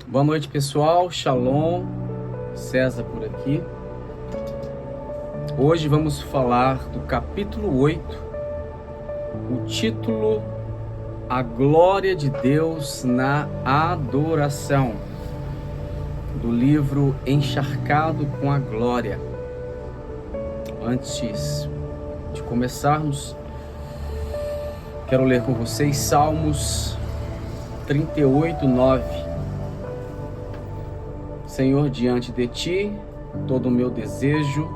Boa noite, pessoal. Shalom. César por aqui. Hoje vamos falar do capítulo 8, o título A Glória de Deus na Adoração, do livro Encharcado com a Glória. Antes de começarmos, quero ler com vocês Salmos 38, 9. Senhor, diante de ti, todo o meu desejo,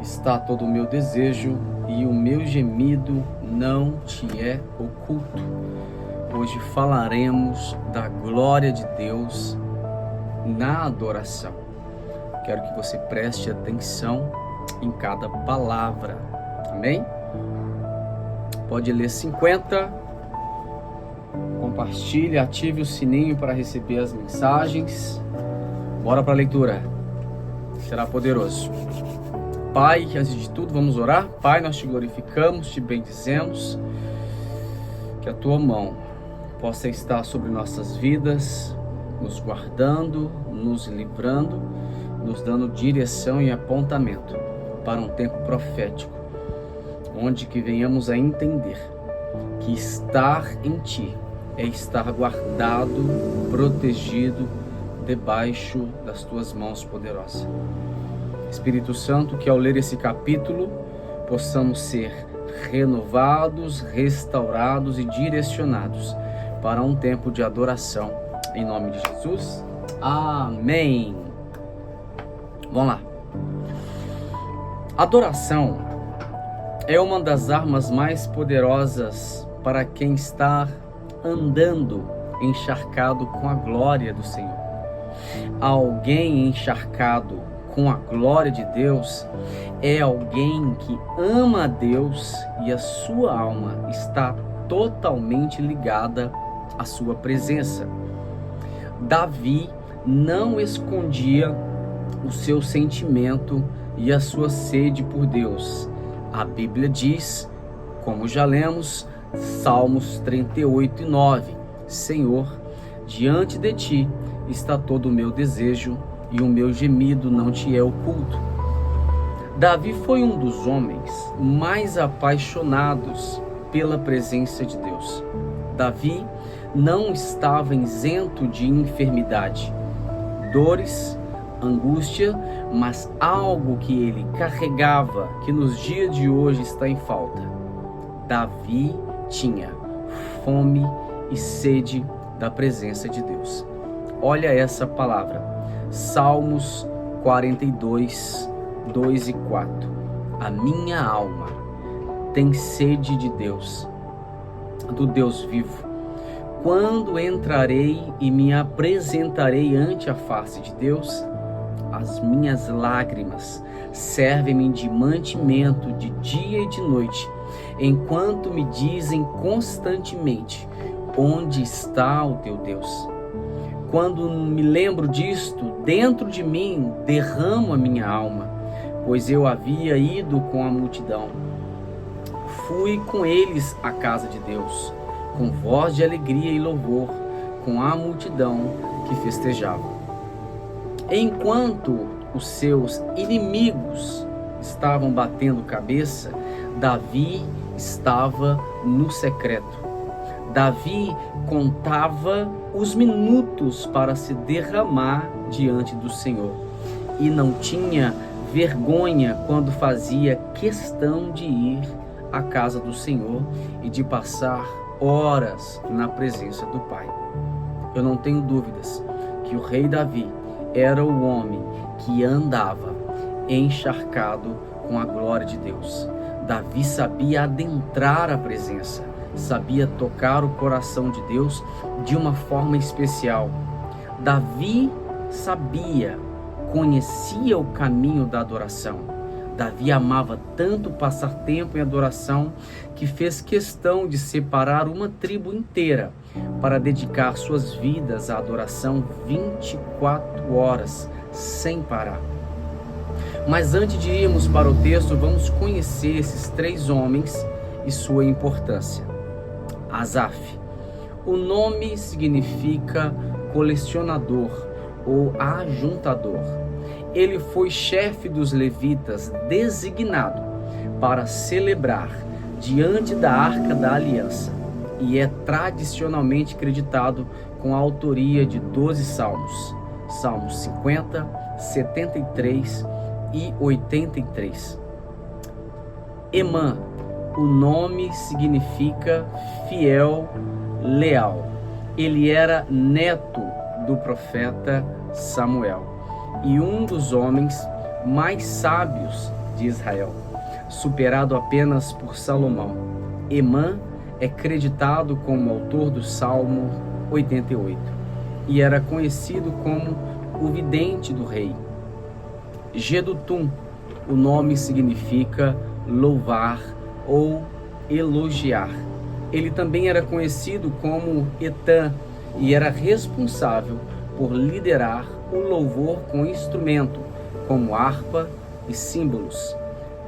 está todo o meu desejo, e o meu gemido não te é oculto. Hoje falaremos da glória de Deus na adoração. Quero que você preste atenção em cada palavra. Amém? Pode ler 50. Compartilhe, ative o sininho para receber as mensagens. Bora para a leitura. Será poderoso. Pai, antes de tudo, vamos orar. Pai, nós te glorificamos, te bendizemos. Que a tua mão possa estar sobre nossas vidas, nos guardando, nos livrando, nos dando direção e apontamento para um tempo profético, onde que venhamos a entender que estar em ti é estar guardado, protegido, debaixo das tuas mãos poderosas. Espírito Santo, que ao ler esse capítulo possamos ser renovados, restaurados e direcionados para um tempo de adoração, em nome de Jesus. Amém. Vamos lá. Adoração é uma das armas mais poderosas para quem está andando encharcado com a glória do Senhor. Alguém encharcado com a glória de Deus é alguém que ama a Deus e a sua alma está totalmente ligada à sua presença. Davi não escondia o seu sentimento e a sua sede por Deus. A Bíblia diz, como já lemos, Salmos 38 e 9, Senhor, diante de ti está todo o meu desejo e o meu gemido não te é oculto. Davi foi um dos homens mais apaixonados pela presença de Deus. Davi não estava isento de enfermidade, dores, angústia, mas algo que ele carregava que nos dias de hoje está em falta. Davi tinha fome e sede da presença de Deus. Olha essa palavra, Salmos 42, 2 e 4. A minha alma tem sede de Deus, do Deus vivo. Quando entrarei e me apresentarei ante a face de Deus? As minhas lágrimas servem-me de mantimento de dia e de noite, enquanto me dizem constantemente: onde está o teu Deus? Quando me lembro disto, dentro de mim derramo a minha alma, pois eu havia ido com a multidão. Fui com eles à casa de Deus, com voz de alegria e louvor, com a multidão que festejava. Enquanto os seus inimigos estavam batendo cabeça, Davi estava no secreto. Davi contava os minutos para se derramar diante do Senhor e não tinha vergonha quando fazia questão de ir à casa do Senhor e de passar horas na presença do Pai. Eu não tenho dúvidas que o rei Davi era o homem que andava encharcado com a glória de Deus. Davi sabia adentrar a presença, sabia tocar o coração de Deus de uma forma especial. Davi sabia, conhecia o caminho da adoração. Davi amava tanto passar tempo em adoração que fez questão de separar uma tribo inteira para dedicar suas vidas à adoração 24 horas, sem parar. Mas antes de irmos para o texto, vamos conhecer esses três homens e sua importância. Asaf. O nome significa colecionador ou ajuntador. Ele foi chefe dos levitas, designado para celebrar diante da Arca da Aliança, e é tradicionalmente creditado com a autoria de 12 salmos, Salmos 50, 73 e 83. Emã, o nome significa fiel, leal. Ele era neto do profeta Samuel e um dos homens mais sábios de Israel, superado apenas por Salomão. Emã é creditado como autor do Salmo 88 e era conhecido como o vidente do rei. Jedutum, o nome significa louvar ou elogiar. Ele também era conhecido como Etã e era responsável por liderar o louvor com instrumento, como harpa e símbolos.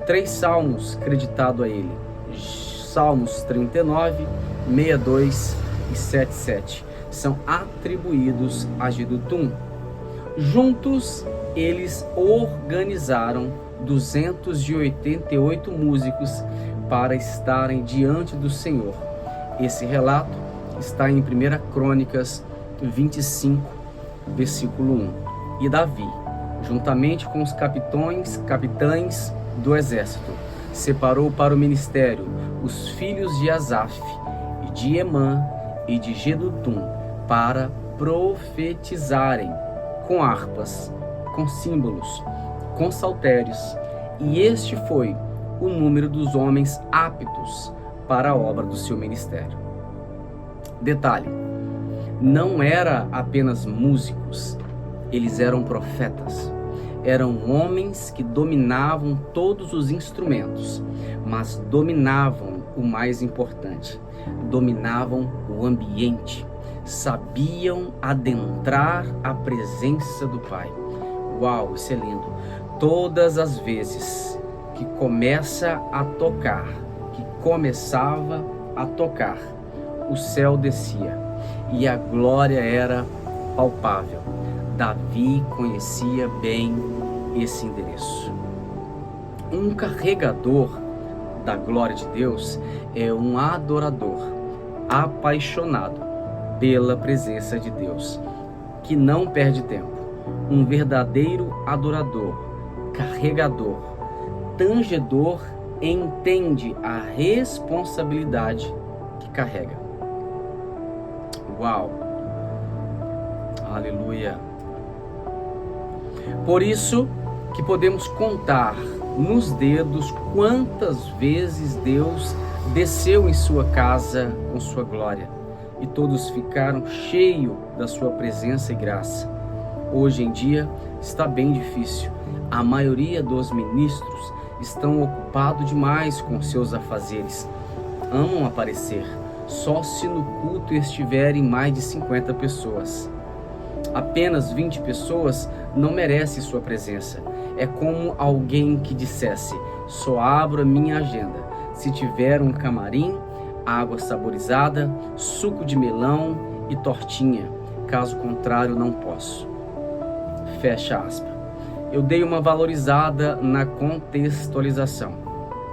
3 salmos creditados a ele: Salmos 39, 62 e 77 são atribuídos a Jedutum. Juntos, eles organizaram 288 músicos para estarem diante do Senhor. Esse relato está em 1 Crônicas 25, versículo 1. E Davi, juntamente com os capitães do exército, separou para o ministério os filhos de Asaf, e de Emã e de Jedutum, para profetizarem com harpas, com símbolos, com saltérios, e este foi o número dos homens aptos para a obra do seu ministério. Detalhe: não era apenas músicos, eles eram profetas. Eram homens que dominavam todos os instrumentos, mas dominavam o mais importante: dominavam o ambiente, sabiam adentrar a presença do Pai. Uau, isso é lindo! Todas as vezes que começava a tocar, o céu descia e a glória era palpável. Davi conhecia bem esse endereço. Um carregador da glória de Deus é um adorador apaixonado pela presença de Deus, que não perde tempo. Um verdadeiro adorador, carregador, tangedor, entende a responsabilidade que carrega. Uau! Aleluia! Por isso que podemos contar nos dedos quantas vezes Deus desceu em sua casa com sua glória e todos ficaram cheios da sua presença e graça. Hoje em dia está bem difícil. A maioria dos ministros estão ocupados demais com seus afazeres. Amam aparecer, só se no culto estiverem mais de 50 pessoas. Apenas 20 pessoas não merecem sua presença. É como alguém que dissesse: só abro a minha agenda se tiver um camarim, água saborizada, suco de melão e tortinha. Caso contrário, não posso. Fecha aspas. Eu dei uma valorizada na contextualização,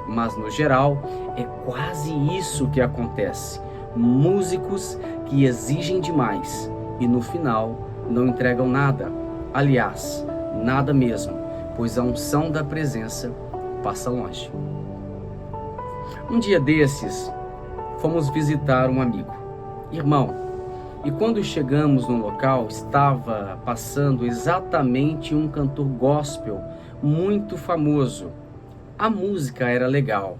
mas no geral é quase isso que acontece. Músicos que exigem demais e no final não entregam nada. Aliás, nada mesmo, pois a unção da presença passa longe. Um dia desses, fomos visitar um amigo, irmão, e quando chegamos no local, estava passando exatamente um cantor gospel muito famoso. A música era legal,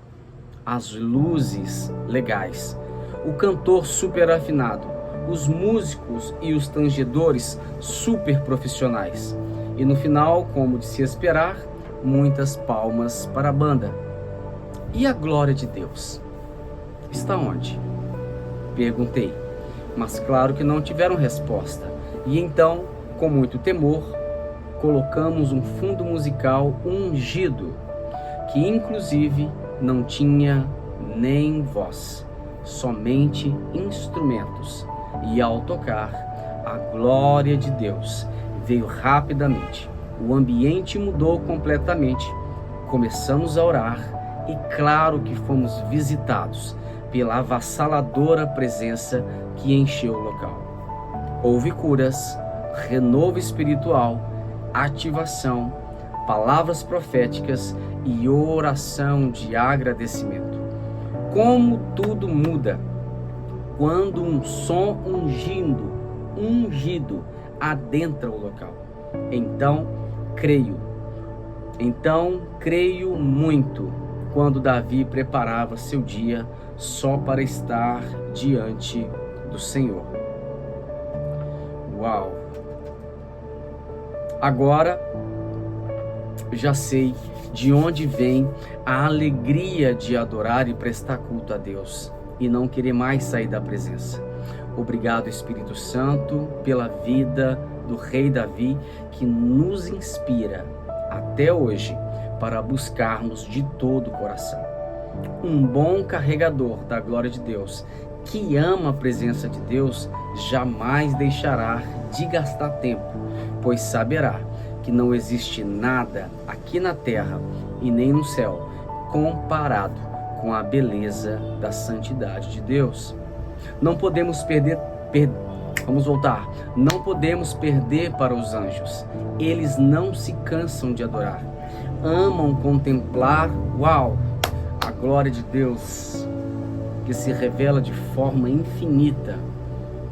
as luzes legais, o cantor super afinado, os músicos e os tangedores super profissionais. E no final, como de se esperar, muitas palmas para a banda. E a glória de Deus? Está onde? Perguntei, mas claro que não tiveram resposta. E então, com muito temor, colocamos um fundo musical ungido, que inclusive não tinha nem voz, somente instrumentos. E ao tocar, a glória de Deus veio rapidamente. O ambiente mudou completamente. Começamos a orar e claro que fomos visitados pela avassaladora presença que encheu o local. Houve curas, renovo espiritual, ativação, palavras proféticas e oração de agradecimento. Como tudo muda quando um som ungido adentra o local. Então creio muito quando Davi preparava seu dia só para estar diante do Senhor. Uau! Agora já sei de onde vem a alegria de adorar e prestar culto a Deus e não querer mais sair da presença. Obrigado, Espírito Santo, pela vida do rei Davi, que nos inspira até hoje para buscarmos de todo o coração. Um bom carregador da glória de Deus, que ama a presença de Deus, jamais deixará de gastar tempo, pois saberá que não existe nada aqui na terra e nem no céu comparado com a beleza da santidade de Deus. Não podemos perder para os anjos. Eles não se cansam de adorar. Amam contemplar, a glória de Deus, que se revela de forma infinita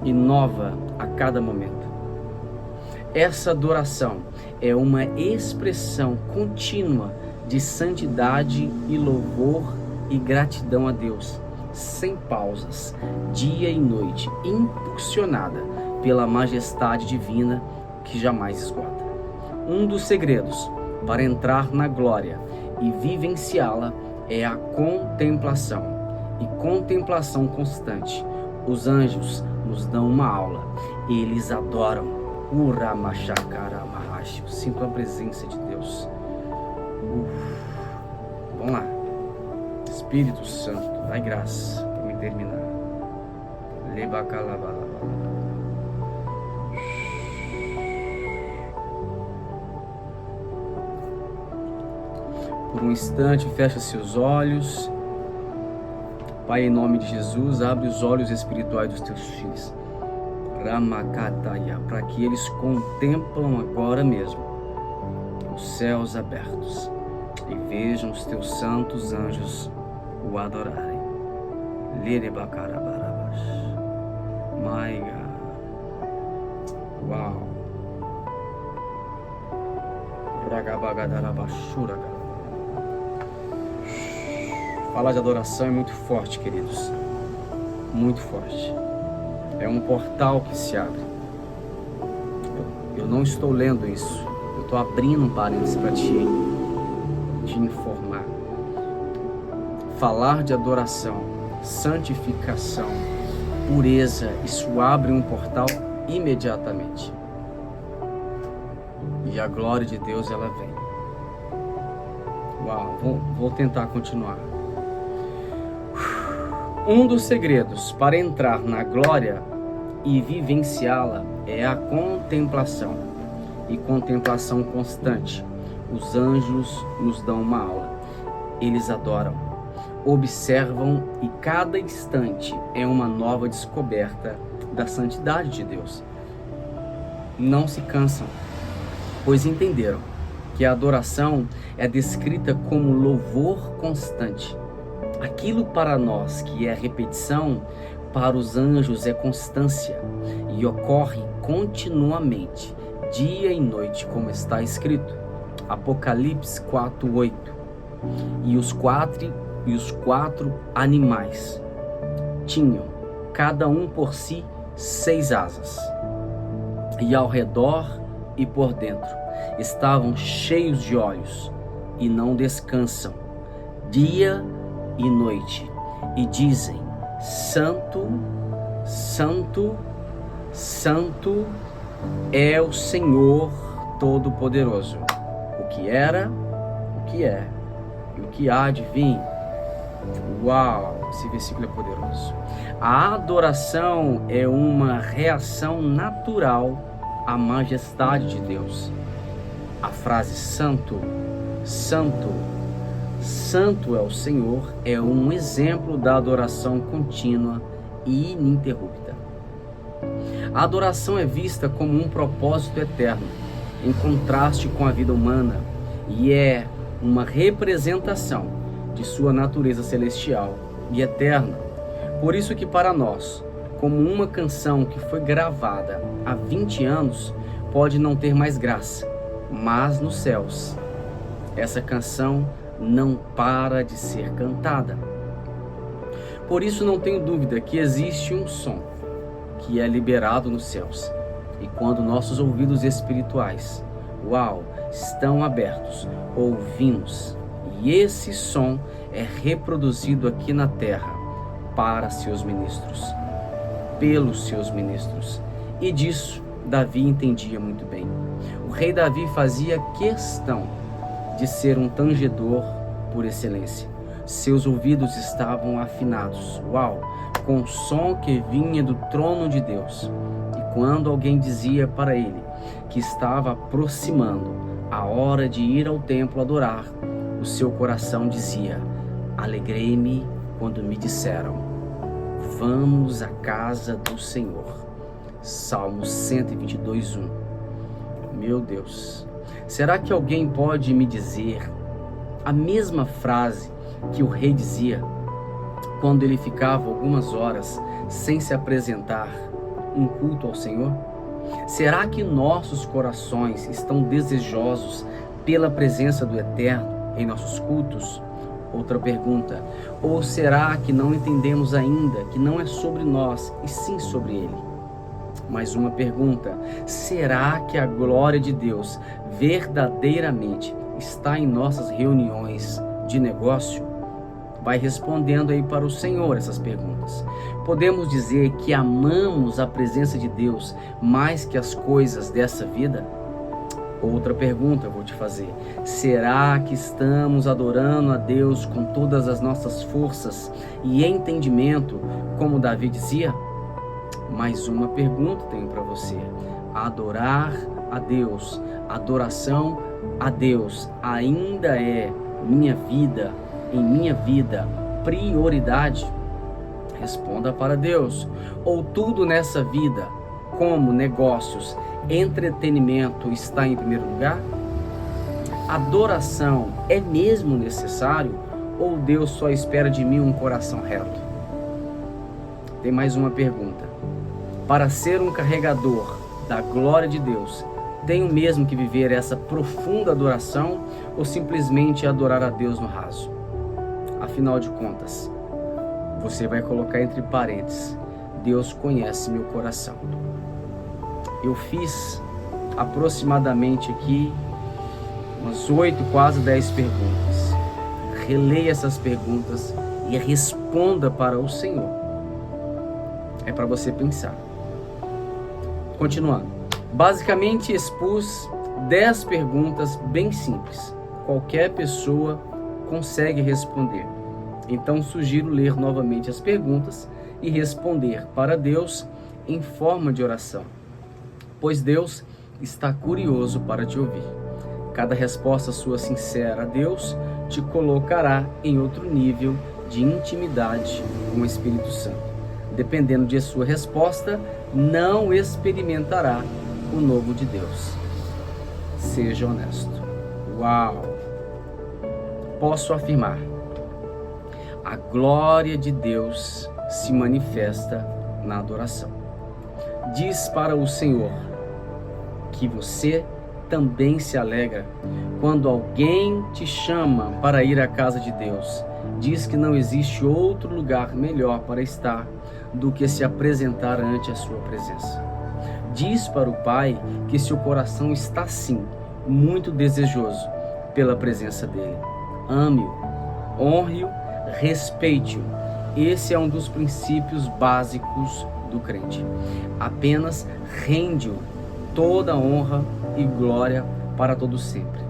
e nova a cada momento. Essa adoração é uma expressão contínua de santidade e louvor e gratidão a Deus, sem pausas, dia e noite, impulsionada pela majestade divina que jamais esgota. Um dos segredos para entrar na glória e vivenciá-la é a contemplação, e contemplação constante. Os anjos nos dão uma aula, eles adoram. Sinto a presença de Deus. Vamos lá. Espírito Santo, dai graça para me terminar. Por um instante, fecha seus olhos. Pai, em nome de Jesus, abre os olhos espirituais dos teus filhos. Ramakataya, para que eles contemplam agora mesmo os céus abertos e vejam os teus santos anjos o adorarem. Lirebakarabarabas. My God. Uau. Ragabagadalabashuraga. Falar de adoração é muito forte, queridos. Muito forte. É um portal que se abre. Eu não estou lendo isso. Eu estou abrindo um parênteses para te informar. Falar de adoração, santificação, pureza, isso abre um portal imediatamente. E a glória de Deus, ela vem. Uau, vou tentar continuar. Um dos segredos para entrar na glória e vivenciá-la é a contemplação, e contemplação constante. Os anjos nos dão uma aula. Eles adoram, observam, e cada instante é uma nova descoberta da santidade de Deus. Não se cansam, pois entenderam que a adoração é descrita como louvor constante. Aquilo para nós que é repetição, para os anjos é constância e ocorre continuamente, dia e noite, como está escrito. Apocalipse 4:8. E os quatro animais tinham, cada um por si, 6 asas, e ao redor e por dentro estavam cheios de olhos, e não descansam dia e noite, e dizem: Santo, Santo, Santo é o Senhor Todo-Poderoso, o que era, o que é e o que há de vir. Uau, esse versículo é poderoso. A adoração é uma reação natural à majestade de Deus. A frase santo, santo, santo é o Senhor é um exemplo da adoração contínua e ininterrupta. A adoração é vista como um propósito eterno, em contraste com a vida humana, e é uma representação de sua natureza celestial e eterna. Por isso que para nós, como uma canção que foi gravada há 20 anos, pode não ter mais graça, mas nos céus, essa canção não para de ser cantada. Por isso não tenho dúvida que existe um som que é liberado nos céus. E quando nossos ouvidos espirituais, estão abertos, ouvimos, e esse som é reproduzido aqui na terra para seus ministros, pelos seus ministros. E disso Davi entendia muito bem. O rei Davi fazia questão de ser um tangedor por excelência. Seus ouvidos estavam afinados, com o som que vinha do trono de Deus. E quando alguém dizia para ele que estava aproximando a hora de ir ao templo adorar, o seu coração dizia: alegrei-me quando me disseram, vamos à casa do Senhor. Salmo 122:1. Meu Deus, será que alguém pode me dizer a mesma frase que o rei dizia quando ele ficava algumas horas sem se apresentar em culto ao Senhor? Será que nossos corações estão desejosos pela presença do Eterno em nossos cultos? Outra pergunta: ou será que não entendemos ainda que não é sobre nós e sim sobre Ele? Mais uma pergunta: será que a glória de Deus verdadeiramente está em nossas reuniões de negócio? Vai respondendo aí para o Senhor essas perguntas. Podemos dizer que amamos a presença de Deus mais que as coisas dessa vida? Outra pergunta eu vou te fazer: será que estamos adorando a Deus com todas as nossas forças e entendimento, como Davi dizia? Mais uma pergunta tenho para você: adorar a Deus, adoração a Deus ainda é em minha vida, prioridade? Responda para Deus. Ou tudo nessa vida, como negócios, entretenimento, está em primeiro lugar? Adoração é mesmo necessário? Ou Deus só espera de mim um coração reto? Tem mais uma pergunta: para ser um carregador da glória de Deus, tenho mesmo que viver essa profunda adoração ou simplesmente adorar a Deus no raso? Afinal de contas, você vai colocar entre parênteses: Deus conhece meu coração. Eu fiz aproximadamente aqui umas 8, quase 10 perguntas. Releia essas perguntas e responda para o Senhor. É para você pensar. Continuando. Basicamente expus 10 perguntas bem simples. Qualquer pessoa consegue responder. Então sugiro ler novamente as perguntas e responder para Deus em forma de oração, pois Deus está curioso para te ouvir. Cada resposta sua sincera a Deus te colocará em outro nível de intimidade com o Espírito Santo. Dependendo de sua resposta, não experimentará o novo de Deus. Seja honesto. Posso afirmar: a glória de Deus se manifesta na adoração. Diz para o Senhor que você também se alegra quando alguém te chama para ir à casa de Deus. Diz que não existe outro lugar melhor para estar do que se apresentar ante a sua presença. Diz para o Pai que seu coração está sim muito desejoso pela presença dele. Ame-o, honre-o, respeite-o. Esse é um dos princípios básicos do crente. Apenas rende-o toda honra e glória para todo sempre.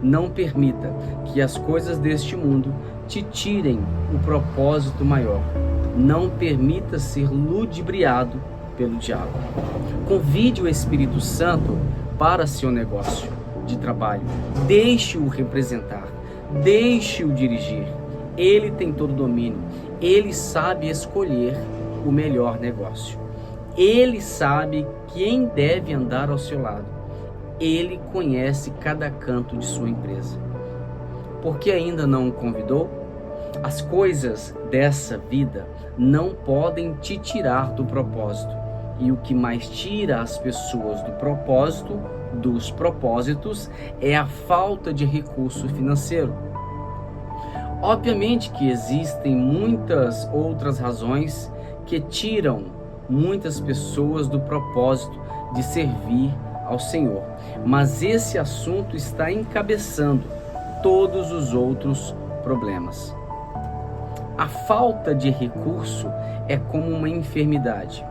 Não permita que as coisas deste mundo te tirem o propósito maior. Não permita ser ludibriado pelo diabo. Convide o Espírito Santo para seu negócio de trabalho. Deixe-o representar. Deixe-o dirigir. Ele tem todo o domínio. Ele sabe escolher o melhor negócio. Ele sabe quem deve andar ao seu lado. Ele conhece cada canto de sua empresa. Por que ainda não o convidou? As coisas dessa vida não podem te tirar do propósito. E o que mais tira as pessoas do propósito, dos propósitos, é a falta de recurso financeiro. Obviamente que existem muitas outras razões que tiram muitas pessoas do propósito de servir ao Senhor, mas esse assunto está encabeçando todos os outros problemas. A falta de recurso é como uma enfermidade,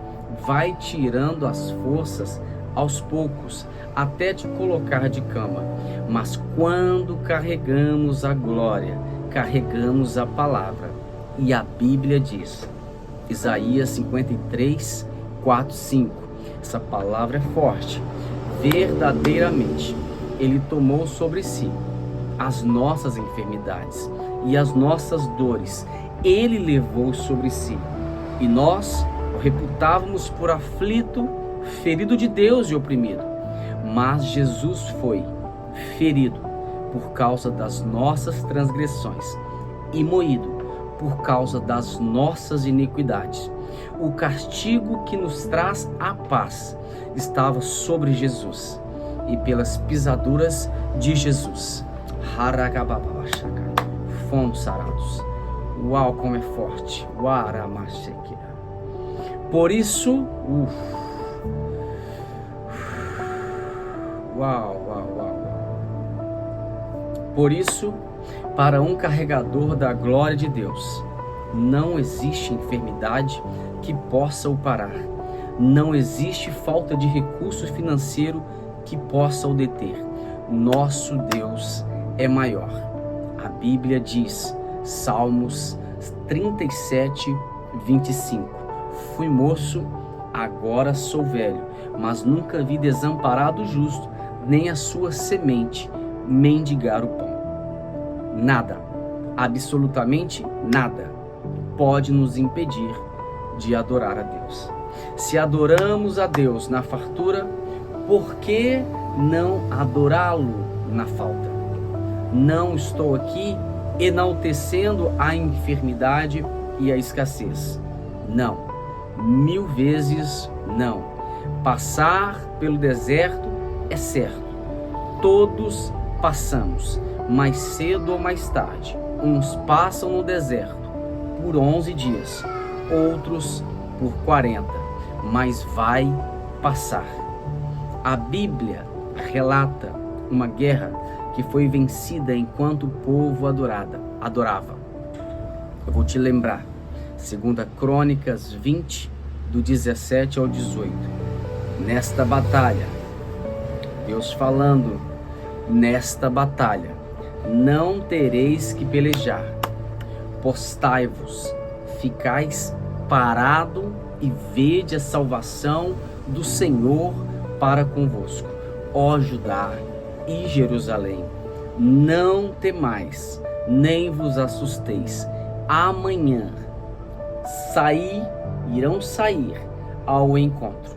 vai tirando as forças aos poucos até te colocar de cama, mas quando carregamos a glória, carregamos a palavra, e a Bíblia diz, Isaías 53, 4, 5, essa palavra é forte. Verdadeiramente, Ele tomou sobre si as nossas enfermidades e as nossas dores. Ele levou sobre si. E nós o reputávamos por aflito, ferido de Deus e oprimido. Mas Jesus foi ferido por causa das nossas transgressões e moído por causa das nossas iniquidades. O castigo que nos traz a paz estava sobre Jesus, e pelas pisaduras de Jesus fomos sarados. Uau, como é forte. Por isso, Por isso, para um carregador da glória de Deus, não existe enfermidade que possa o parar. Não existe falta de recurso financeiro que possa o deter. Nosso Deus é maior. A Bíblia diz, Salmos 37, 25. Fui moço, agora sou velho, mas nunca vi desamparado o justo, nem a sua semente mendigar o pão. Nada, absolutamente nada, pode nos impedir de adorar a Deus. Se adoramos a Deus na fartura, por que não adorá-lo na falta? Não estou aqui enaltecendo a enfermidade e a escassez. Não, 1000 vezes não. Passar pelo deserto é certo. Todos passamos, mais cedo ou mais tarde. Uns passam no deserto por 11 dias, outros por 40, mas vai passar. A Bíblia relata uma guerra que foi vencida enquanto o povo adorava. Eu vou te lembrar, 2 Crônicas 20, do 17 ao 18. Nesta batalha, Deus falando, nesta batalha, não tereis que pelejar. Postai-vos, ficais parado e vede a salvação do Senhor para convosco. Ó Judá e Jerusalém, não temais, nem vos assusteis. Amanhã irão sair ao encontro,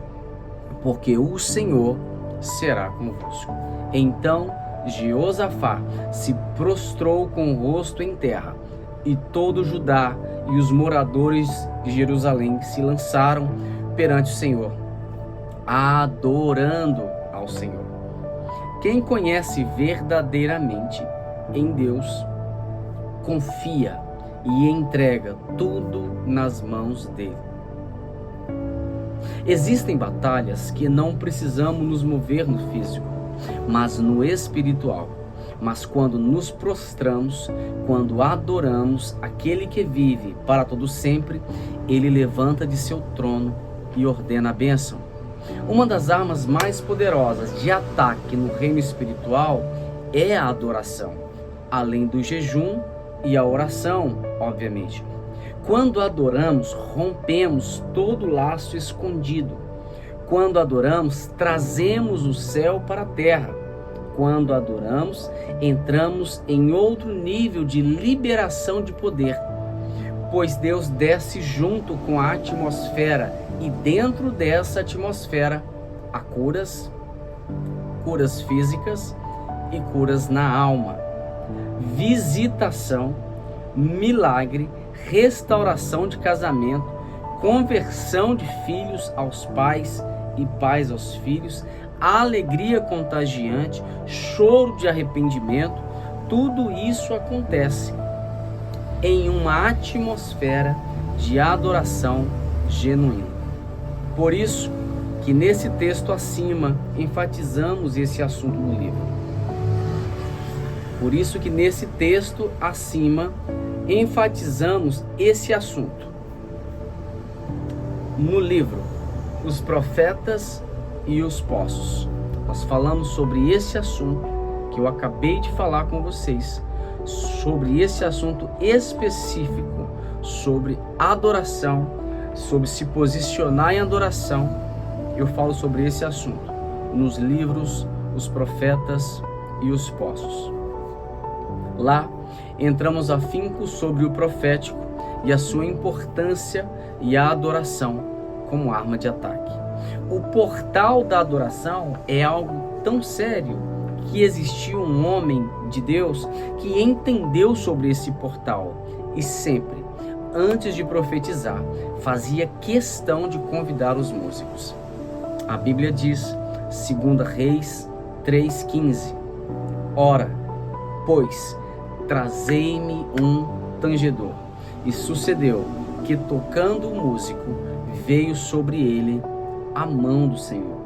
porque o Senhor será convosco. Então Jeosafá se prostrou com o rosto em terra, e todo Judá e os moradores de Jerusalém se lançaram perante o Senhor, adorando ao Senhor. Quem conhece verdadeiramente em Deus, confia e entrega tudo nas mãos dele. Existem batalhas que não precisamos nos mover no físico, mas no espiritual. Mas quando nos prostramos, quando adoramos aquele que vive para todo sempre, ele levanta de seu trono e ordena a bênção. Uma das armas mais poderosas de ataque no reino espiritual é a adoração. Além do jejum e a oração, obviamente. Quando adoramos, rompemos todo laço escondido. Quando adoramos, trazemos o céu para a terra. Quando adoramos, entramos em outro nível de liberação de poder, pois Deus desce junto com a atmosfera e dentro dessa atmosfera há curas físicas e curas na alma, visitação, milagre, restauração de casamento, conversão de filhos aos pais e pais aos filhos, alegria contagiante, choro de arrependimento. Tudo isso acontece em uma atmosfera de adoração genuína. Por isso que nesse texto acima enfatizamos esse assunto no livro. Por isso que nesse texto acima enfatizamos esse assunto. No livro, Os Profetas e os Poços, nós falamos sobre esse assunto que eu acabei de falar com vocês, sobre esse assunto específico, sobre adoração, sobre se posicionar em adoração. Eu falo sobre esse assunto nos livros Os Profetas e os Poços. Lá entramos afinco sobre o profético e a sua importância e a adoração como arma de ataque. O portal da adoração é algo tão sério que existiu um homem de Deus que entendeu sobre esse portal e sempre, antes de profetizar, fazia questão de convidar os músicos. A Bíblia diz, 2 Reis 3,15: Ora, pois, trazei-me um tangedor. E sucedeu que, tocando o músico, veio sobre ele a mão do Senhor.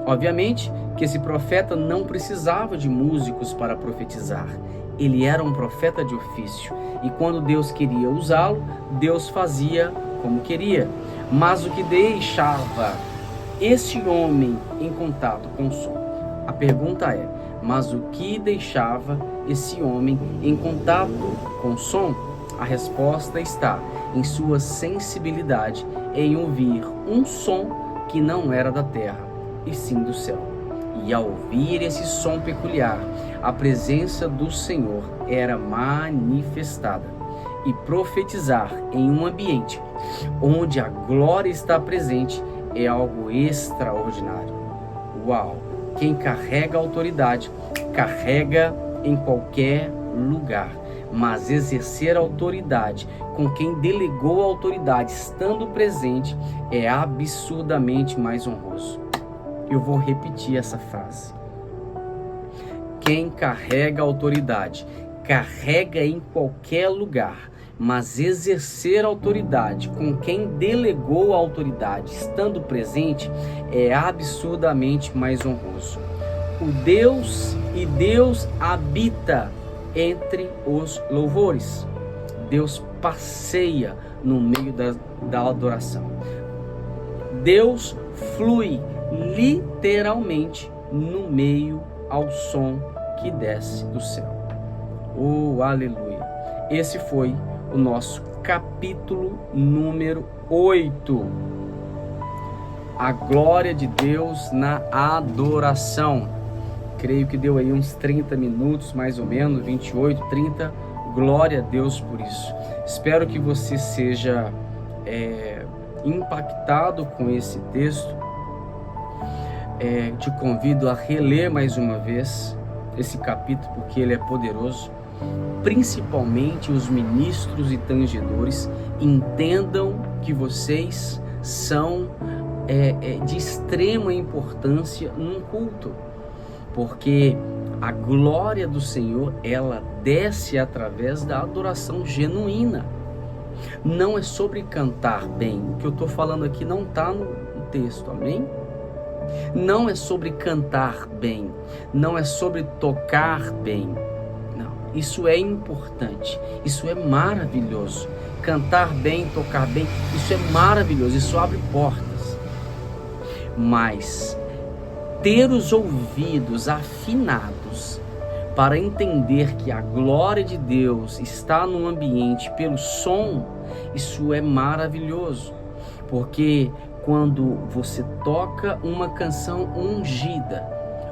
Obviamente que esse profeta não precisava de músicos para profetizar. Ele era um profeta de ofício. E quando Deus queria usá-lo, Deus fazia como queria. Mas o que deixava este homem em contato com o som? A pergunta é, mas o que deixava esse homem em contato com o som? A resposta está em sua sensibilidade em ouvir um som que não era da terra, e sim do céu. E ao ouvir esse som peculiar, a presença do Senhor era manifestada. E profetizar em um ambiente onde a glória está presente é algo extraordinário. Uau! Quem carrega autoridade, carrega em qualquer lugar. Mas exercer autoridade com quem delegou a autoridade estando presente é absurdamente mais honroso. Eu vou repetir essa frase. Quem carrega autoridade, carrega em qualquer lugar, mas exercer autoridade com quem delegou a autoridade estando presente é absurdamente mais honroso. Deus habita entre os louvores. Deus passeia no meio da adoração. Deus flui literalmente no meio ao som que desce do céu. Oh, aleluia! Esse foi o nosso capítulo número 8. A glória de Deus na adoração. Creio que deu aí uns 30 minutos, mais ou menos, 28, 30. Glória a Deus por isso. Espero que você seja impactado com esse texto. Te convido a reler mais uma vez esse capítulo, porque ele é poderoso. Principalmente os ministros e tangedores entendam que vocês são de extrema importância num culto. Porque a glória do Senhor, ela desce através da adoração genuína. Não é sobre cantar bem. O que eu estou falando aqui não está no texto, amém? Não é sobre cantar bem. Não é sobre tocar bem. Não, isso é importante. Isso é maravilhoso. Cantar bem, tocar bem, isso é maravilhoso. Isso abre portas. Mas ter os ouvidos afinados para entender que a glória de Deus está no ambiente pelo som, isso é maravilhoso, porque quando você toca uma canção ungida,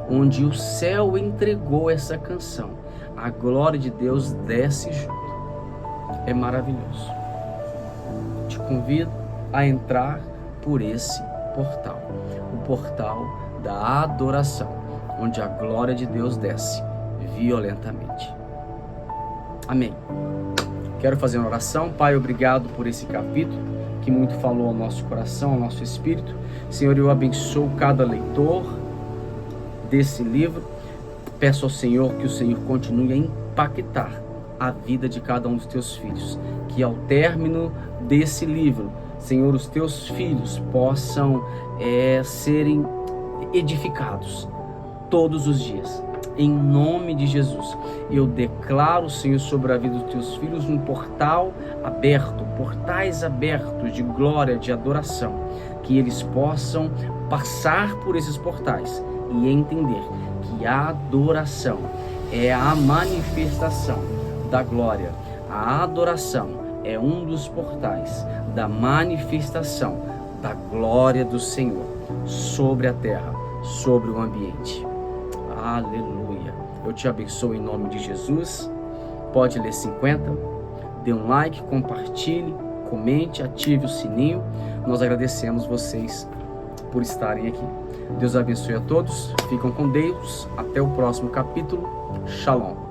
onde o céu entregou essa canção, a glória de Deus desce junto. É maravilhoso. Te convido a entrar por esse portal, o portal da adoração, onde a glória de Deus desce violentamente. Amém. Quero fazer uma oração. Pai, obrigado por esse capítulo que muito falou ao nosso coração, ao nosso espírito. Senhor, eu abençoo cada leitor desse livro. Peço ao Senhor que o Senhor continue a impactar a vida de cada um dos teus filhos, que ao término desse livro, Senhor, os teus filhos possam serem edificados todos os dias. Em nome de Jesus, eu declaro, Senhor, sobre a vida dos teus filhos um portal aberto, portais abertos de glória, de adoração, que eles possam passar por esses portais e entender que a adoração é a manifestação da glória. A adoração é um dos portais da manifestação da glória do Senhor sobre a terra, sobre o ambiente. Aleluia. Eu te abençoo em nome de Jesus. Pode ler 50. Dê um like, compartilhe, comente, ative o sininho. Nós agradecemos vocês por estarem aqui. Deus abençoe a todos. Ficam com Deus. Até o próximo capítulo. Shalom.